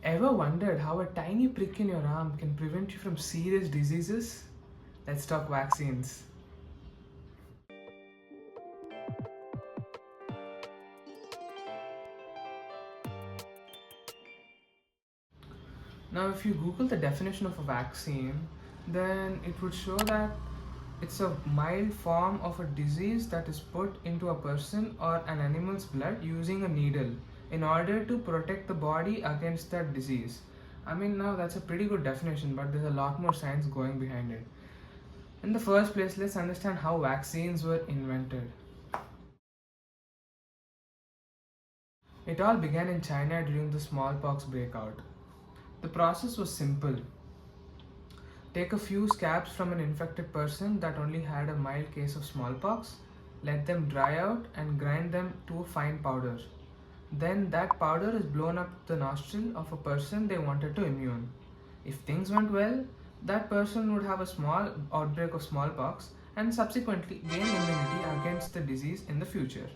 Ever wondered how a tiny prick in your arm can prevent you from serious diseases? Let's talk vaccines. Now, if you Google the definition of a vaccine, then it would show that it's a mild form of a disease that is put into a person or an animal's blood using a needle in order to protect the body against that disease. I mean, now that's a pretty good definition, but there's a lot more science going behind it. In the first place, let's understand how vaccines were invented. It all began in China during the smallpox breakout. The process was simple. Take a few scabs from an infected person that only had a mild case of smallpox, let them dry out, and grind them to a fine powder. Then that powder is blown up the nostril of a person they wanted to immune. If things went well, that person would have a small outbreak of smallpox and subsequently gain immunity against the disease in the future.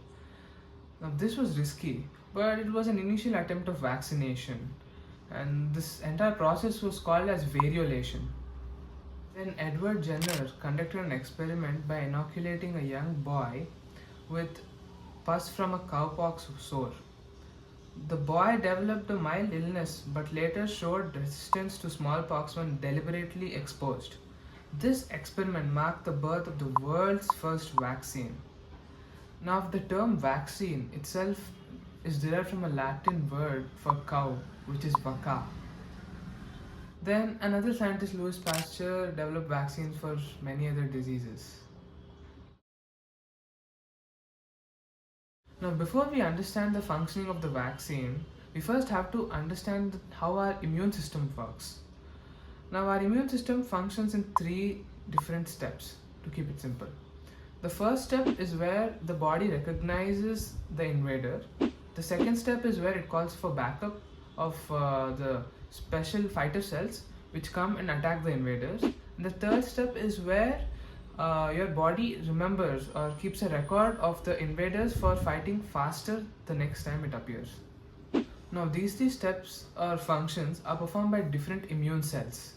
Now, this was risky, but it was an initial attempt of vaccination, and this entire process was called as variolation. Then Edward Jenner conducted an experiment by inoculating a young boy with pus from a cowpox sore. The boy developed a mild illness but later showed resistance to smallpox when deliberately exposed. This experiment marked the birth of the world's first vaccine. Now, the term vaccine itself is derived from a Latin word for cow, which is vacca. Then another scientist, Louis Pasteur, developed vaccines for many other diseases. Now, before we understand the functioning of the vaccine, we first have to understand how our immune system works. Now, our immune system functions in three different steps, to keep it simple. The first step is where the body recognizes the invader. The second step is where it calls for backup of the special fighter cells which come and attack the invaders. And the third step is where your body remembers or keeps a record of the invaders for fighting faster the next time it appears. Now, these three steps or functions are performed by different immune cells.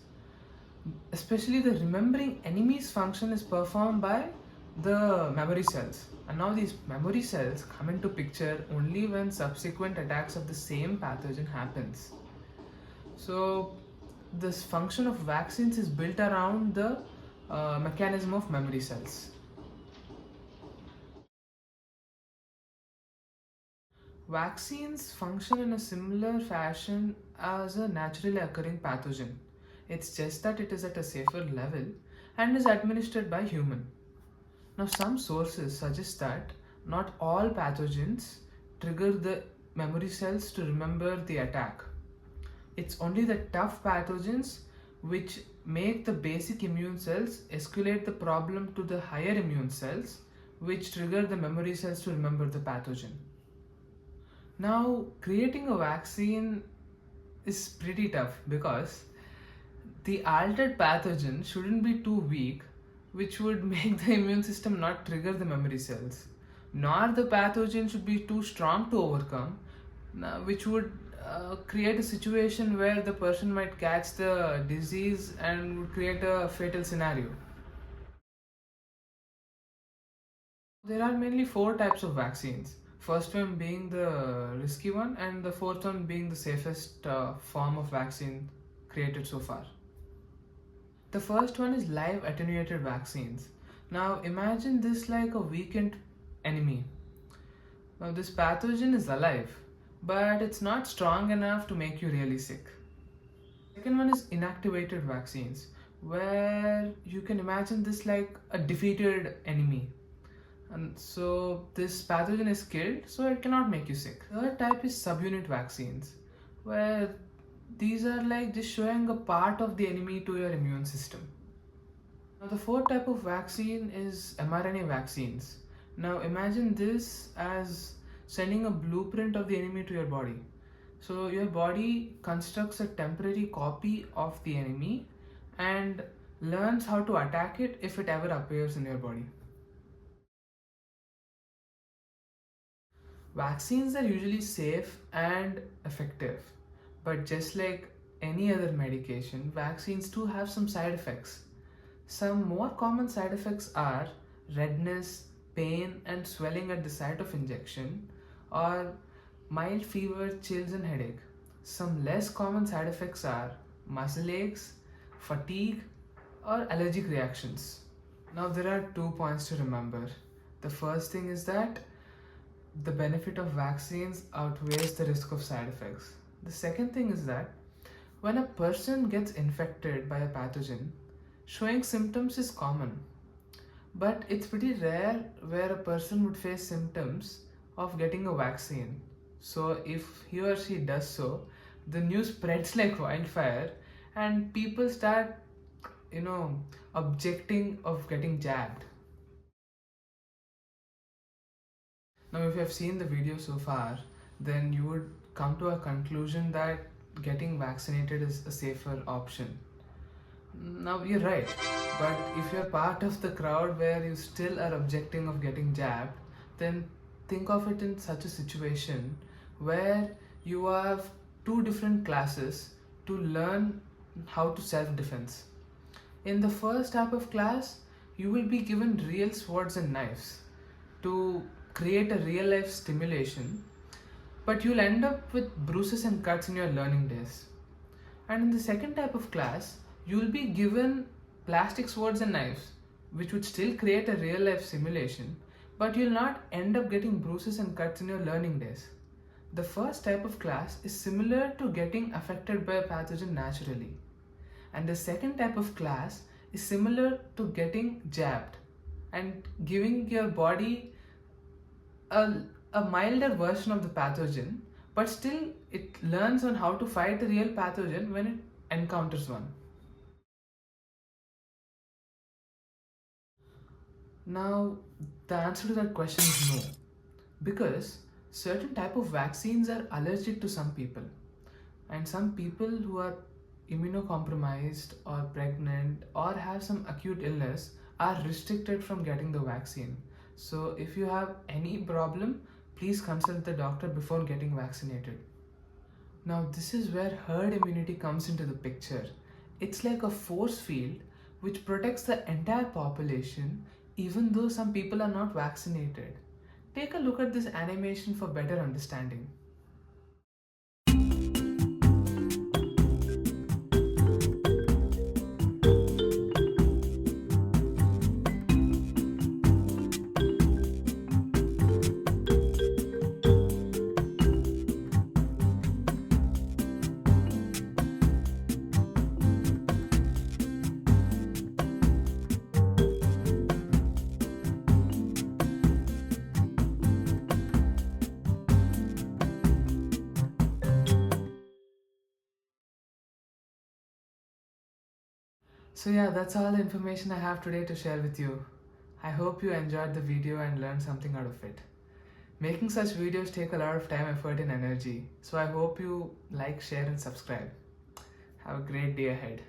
Especially the remembering enemies function is performed by the memory cells. And now these memory cells come into picture only when subsequent attacks of the same pathogen happens. So this function of vaccines is built around the mechanism of memory cells. Vaccines function in a similar fashion as a naturally occurring pathogen. It's just that it is at a safer level and is administered by human. Now, some sources suggest that not all pathogens trigger the memory cells to remember the attack. It's only the tough pathogens which make the basic immune cells escalate the problem to the higher immune cells, which trigger the memory cells to remember the pathogen. Now, creating a vaccine is pretty tough because the altered pathogen shouldn't be too weak, which would make the immune system not trigger the memory cells, nor the pathogen should be too strong to overcome, which would create a situation where the person might catch the disease and would create a fatal scenario. There are mainly four types of vaccines. First one being the risky one, and the fourth one being the safest form of vaccine created so far. The first one is live attenuated vaccines. Now imagine this like a weakened enemy. Now this pathogen is alive, but it's not strong enough to make you really sick. Second one is inactivated vaccines, where you can imagine this like a defeated enemy. And so this pathogen is killed, so it cannot make you sick. Third type is subunit vaccines, where these are like just showing a part of the enemy to your immune system. Now, the fourth type of vaccine is mRNA vaccines. Now, imagine this as sending a blueprint of the enemy to your body. So, your body constructs a temporary copy of the enemy and learns how to attack it if it ever appears in your body. Vaccines are usually safe and effective, But just like any other medication, vaccines do have some side effects. Some more common side effects are redness, pain, and swelling at the site of injection, or mild fever, chills, and headache. Some less common side effects are muscle aches, fatigue, or allergic reactions. Now, there are 2 points to remember. The first thing is that the benefit of vaccines outweighs the risk of side effects. The second thing is that when a person gets infected by a pathogen, showing symptoms is common, but it's pretty rare where a person would face symptoms of getting a vaccine. So, if he or she does so, the news spreads like wildfire, and people start, you know, objecting of getting jabbed. Now, if you have seen the video so far, then you would come to a conclusion that getting vaccinated is a safer option. Now, you're right, but if you're part of the crowd where you still are objecting of getting jabbed, then think of it in such a situation where you have two different classes to learn how to self defense. In the first type of class, you will be given real swords and knives to create a real life stimulation, but you'll end up with bruises and cuts in your learning days. And in the second type of class, you'll be given plastic swords and knives, which would still create a real life simulation, but you'll not end up getting bruises and cuts in your learning days. The first type of class is similar to getting affected by a pathogen naturally, and the second type of class is similar to getting jabbed and giving your body a, a milder version of the pathogen, but still it learns on how to fight a real pathogen when it encounters one. Now, the answer to that question is no, because certain type of vaccines are allergic to some people, and some people who are immunocompromised or pregnant or have some acute illness are restricted from getting the vaccine. So, if you have any problem, please consult the doctor before getting vaccinated. Now, this is where herd immunity comes into the picture. It's like a force field which protects the entire population even though some people are not vaccinated. Take a look at this animation for better understanding. So yeah, that's all the information I have today to share with you. I hope you enjoyed the video and learned something out of it. Making such videos take a lot of time, effort, and energy. So I hope you like, share, and subscribe. Have a great day ahead.